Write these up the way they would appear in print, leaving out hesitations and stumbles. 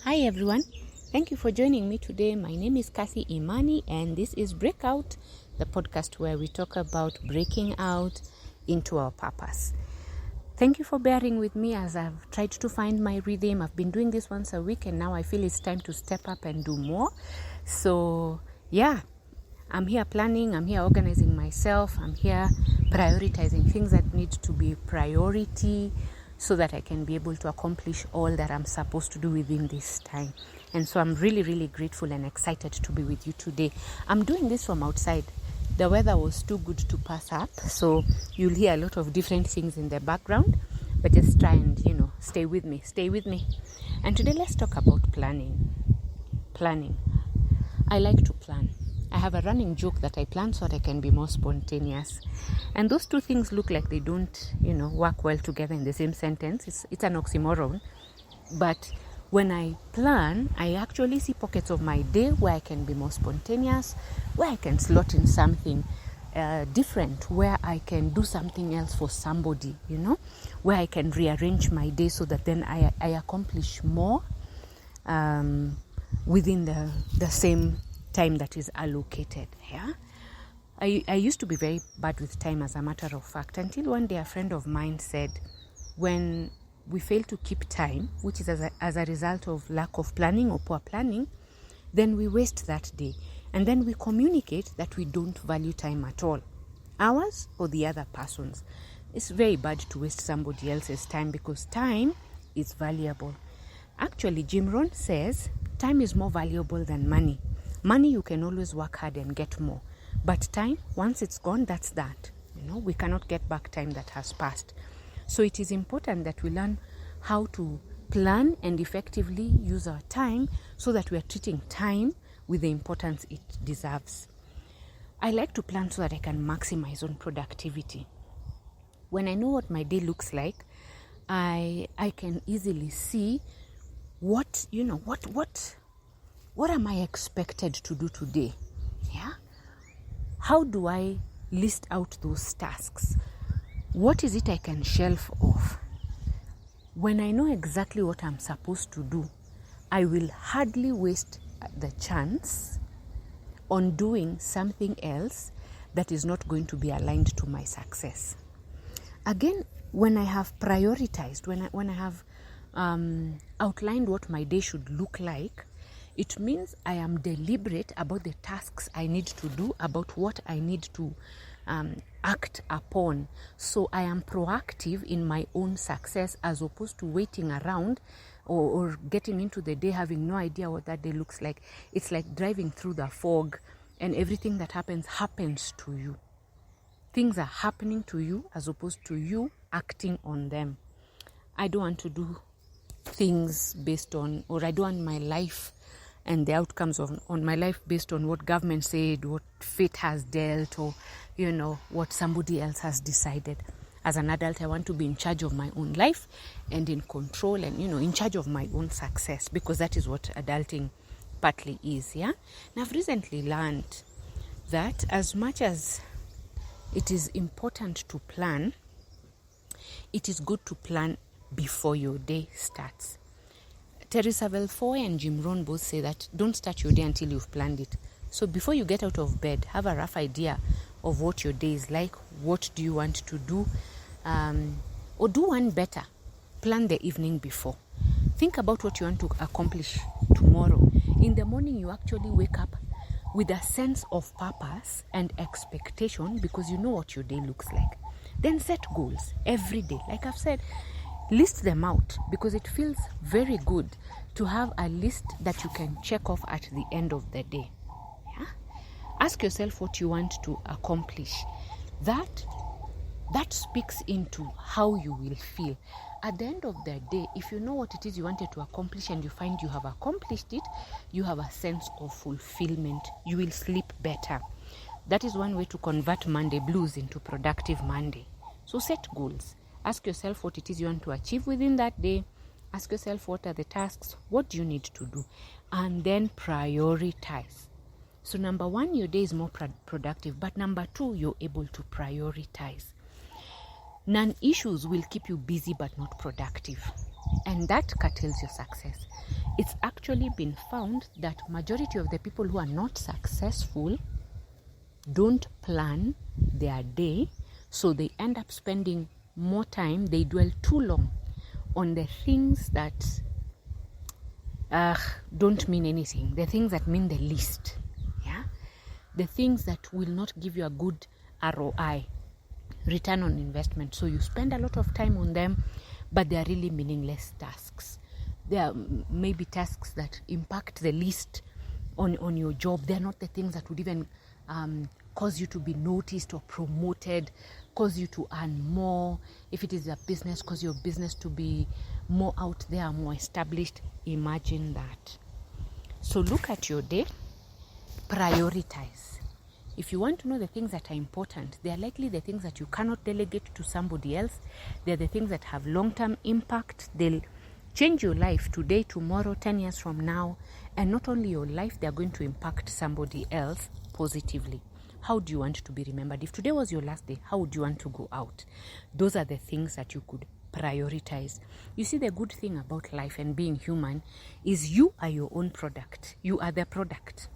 Hi everyone, thank you for joining me today. My name is Kathy Imani and this is Breakout, the podcast where we talk about breaking out into our purpose. Thank you for bearing with me as I've tried to find my rhythm. I've been doing this once a week and now I feel it's time to step up and do more. So yeah, I'm here planning, I'm here organizing myself, I'm here prioritizing things that need to be priority so that I can be able to accomplish all that I'm supposed to do within this time. And so I'm really grateful and excited to be with you today. I'm doing this from outside. The weather was too good to pass up, so you'll hear a lot of different things in the background, but just try and, stay with me. And today let's talk about planning. I like to plan. I have a running joke that I plan so that I can be more spontaneous. And those two things look like they don't, work well together in the same sentence. It's an oxymoron. But when I plan, I actually see pockets of my day where I can be more spontaneous, where I can slot in something different, where I can do something else for somebody, where I can rearrange my day so that then I accomplish more within the same time that is allocated. I used to be very bad with time, as a matter of fact, until one day a friend of mine said, when we fail to keep time, which is as a result of lack of planning or poor planning, then we waste that day, and then we communicate that we don't value time at all, ours or the other person's. It's very bad to waste somebody else's time because time is valuable. Actually, Jim Rohn says time is more valuable than money. Money, you can always work hard and get more. But time, once it's gone, that's that. We cannot get back time that has passed. So it is important that we learn how to plan and effectively use our time so that we are treating time with the importance it deserves. I like to plan so that I can maximize on productivity. When I know what my day looks like, I can easily see what am I expected to do today? How do I list out those tasks? What is it I can shelf off? When I know exactly what I'm supposed to do, I will hardly waste the chance on doing something else that is not going to be aligned to my success. Again, when I have prioritized, when I have outlined what my day should look like, it means I am deliberate about the tasks I need to do, about what I need to act upon. So I am proactive in my own success as opposed to waiting around or getting into the day having no idea what that day looks like. It's like driving through the fog and everything that happens to you. Things are happening to you as opposed to you acting on them. I don't want to do things based on, or I don't want my life and the outcomes on my life based on what government said, what fate has dealt, or what somebody else has decided. As an adult, I want to be in charge of my own life and in control and in charge of my own success, because that is what adulting partly is. Now, I've recently learned that as much as it is important to plan, it is good to plan before your day starts. Teresa Velfoy and Jim Rohn both say that don't start your day until you've planned it. So before you get out of bed, have a rough idea of what your day is like. What do you want to do? Or do one better. Plan the evening before. Think about what you want to accomplish tomorrow. In the morning, you actually wake up with a sense of purpose and expectation because you know what your day looks like. Then set goals every day. Like I've said, list them out because it feels very good to have a list that you can check off at the end of the day. Ask yourself what you want to accomplish. That speaks into how you will feel. At the end of the day, if you know what it is you wanted to accomplish and you find you have accomplished it, you have a sense of fulfillment. You will sleep better. That is one way to convert Monday blues into productive Monday. So set goals. Ask yourself what it is you want to achieve within that day. Ask yourself what are the tasks, what do you need to do, and then prioritize. So number one, your day is more productive, but number two, you're able to prioritize. Non-issues will keep you busy but not productive. And that curtails your success. It's actually been found that majority of the people who are not successful don't plan their day, so they end up spending more time, they dwell too long on the things that don't mean anything, the things that mean the least, the things that will not give you a good ROI, return on investment. So you spend a lot of time on them, but they are really meaningless tasks. They are maybe tasks that impact the least on your job. They are not the things that would even cause you to be noticed or promoted, cause you to earn more. If it is a business, cause your business to be more out there, more established. Imagine that. So look at your day, prioritize. If you want to know the things that are important, they are likely the things that you cannot delegate to somebody else. They're the things that have long-term impact. They'll change your life today, tomorrow, 10 years from now. And not only your life, they're going to impact somebody else positively. How do you want to be remembered? If today was your last day, how would you want to go out? Those are the things that you could prioritize. You see, the good thing about life and being human is you are your own product. You are the product.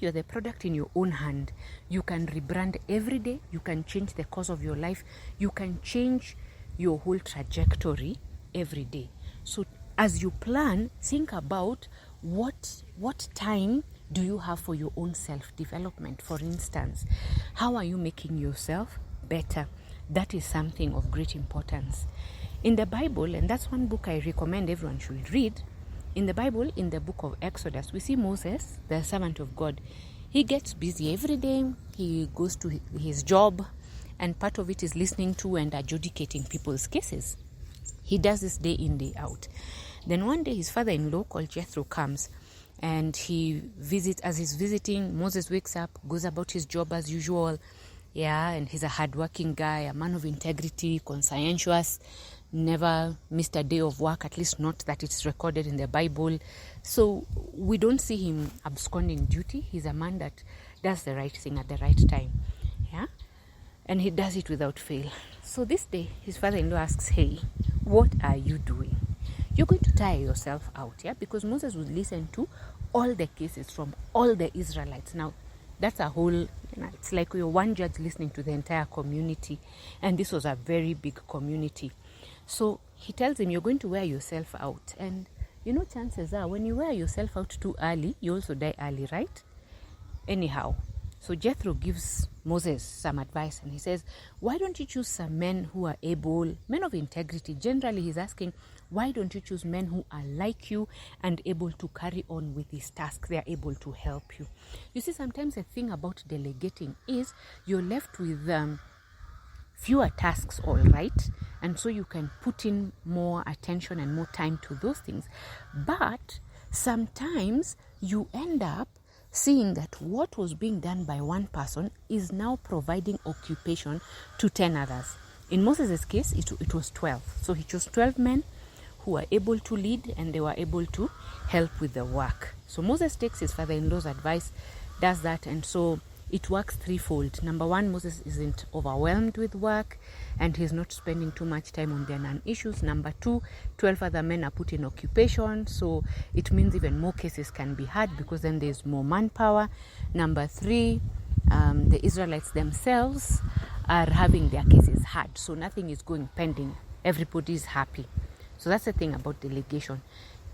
You're the product in your own hand. You can rebrand every day. You can change the course of your life. You can change your whole trajectory every day. So as you plan, think about what time do you have for your own self-development. For instance, how are you making yourself better? That is something of great importance. In the Bible, and that's one book I recommend everyone should read, in the Bible, in the book of Exodus, we see Moses, the servant of God. He gets busy every day. He goes to his job, and part of it is listening to and adjudicating people's cases. He does this day in, day out. Then one day, his father-in-law called Jethro comes, and he visits. As he's visiting, Moses wakes up, goes about his job as usual. And he's a hardworking guy, a man of integrity, conscientious, never missed a day of work, at least not that it's recorded in the Bible. So we don't see him absconding duty. He's a man that does the right thing at the right time. And he does it without fail. So this day, his father-in-law asks, hey, what are you doing? You're going to tire yourself out, because Moses would listen to all the cases from all the Israelites. Now, that's a whole, it's like you're one judge listening to the entire community. And this was a very big community. So he tells him, you're going to wear yourself out. And chances are when you wear yourself out too early, you also die early, right? Anyhow, so Jethro gives Moses some advice, and he says, why don't you choose some men who are able, men of integrity? Generally, he's asking, why don't you choose men who are like you and able to carry on with this task? They are able to help you. You see, sometimes the thing about delegating is you're left with fewer tasks, all right? And so you can put in more attention and more time to those things. But sometimes you end up seeing that what was being done by one person is now providing occupation to 10 others. In Moses' case, it was 12. So he chose 12 men who were able to lead, and they were able to help with the work. So Moses takes his father-in-law's advice, does that, and so it works threefold. Number one, Moses isn't overwhelmed with work, and he's not spending too much time on their non-issues. Number two, 12 other men are put in occupation, so it means even more cases can be had because then there's more manpower. Number three, the Israelites themselves are having their cases heard, so nothing is going pending. Everybody is happy. So that's the thing about delegation.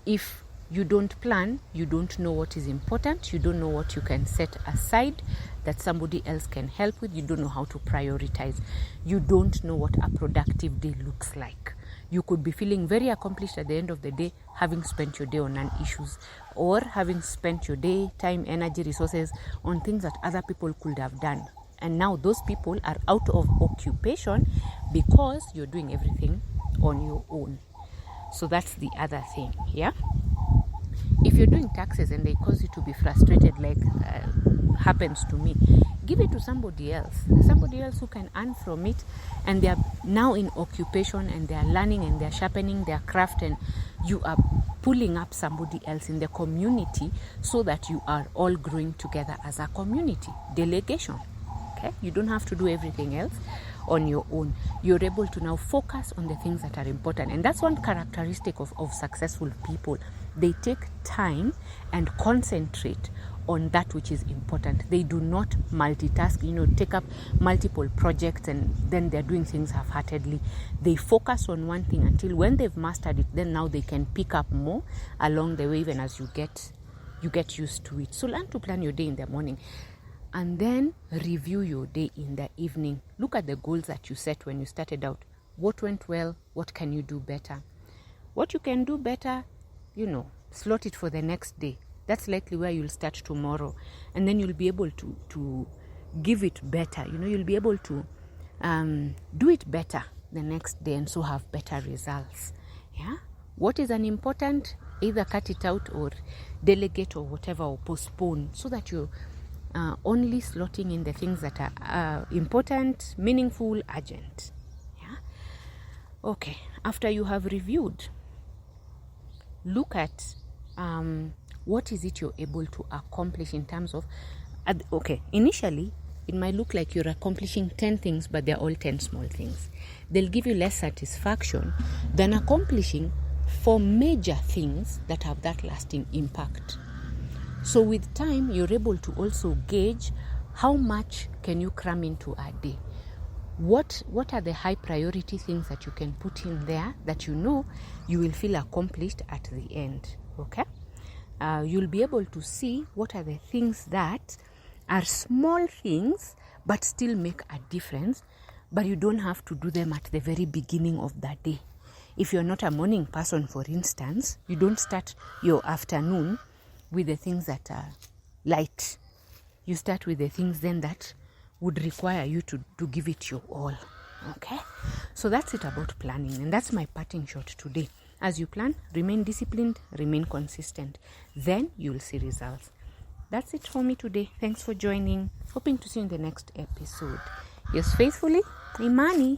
If you don't plan, you don't know what is important, you don't know what you can set aside that somebody else can help with, you don't know how to prioritize, you don't know what a productive day looks like. You could be feeling very accomplished at the end of the day, having spent your day on non-issues, or having spent your day, time, energy, resources on things that other people could have done. And now those people are out of occupation because you're doing everything on your own. So that's the other thing, If you're doing taxes and they cause you to be frustrated, like happens to me, give it to somebody else who can earn from it, and they are now in occupation and they are learning and they are sharpening their craft, and you are pulling up somebody else in the community so that you are all growing together as a community. Delegation, okay? You don't have to do everything else. on your own. You're able to now focus on the things that are important. And that's one characteristic of successful people. They take time and concentrate on that which is important. They do not multitask, take up multiple projects and then they're doing things half-heartedly. They focus on one thing until when they've mastered it, then now they can pick up more along the way, even as you get used to it. So learn to plan your day in the morning and then review your day in the evening. Look at the goals that you set when you started out. What went well? What can you do better? What you can do better, slot it for the next day. That's likely where you'll start tomorrow. And then you'll be able to give it better. You'll be able to do it better the next day and so have better results. Yeah. What is unimportant, either cut it out or delegate or whatever, or postpone, so that you're only slotting in the things that are important, meaningful, urgent. Yeah. Okay. After you have reviewed, look at what is it you're able to accomplish in terms of, initially, it might look like you're accomplishing 10 things, but they're all 10 small things. They'll give you less satisfaction than accomplishing 4 major things that have that lasting impact. So with time, you're able to also gauge how much can you cram into a day. What are the high priority things that you can put in there that you will feel accomplished at the end, okay? You'll be able to see what are the things that are small things but still make a difference, but you don't have to do them at the very beginning of the day. If you're not a morning person, for instance, you don't start your afternoon with the things that are light. You start with the things then that would require you to give it your all. Okay? So that's it about planning, and that's my parting shot today. As you plan, remain disciplined, remain consistent. Then you'll see results. That's it for me today. Thanks for joining. Hoping to see you in the next episode. Yours faithfully, Imani.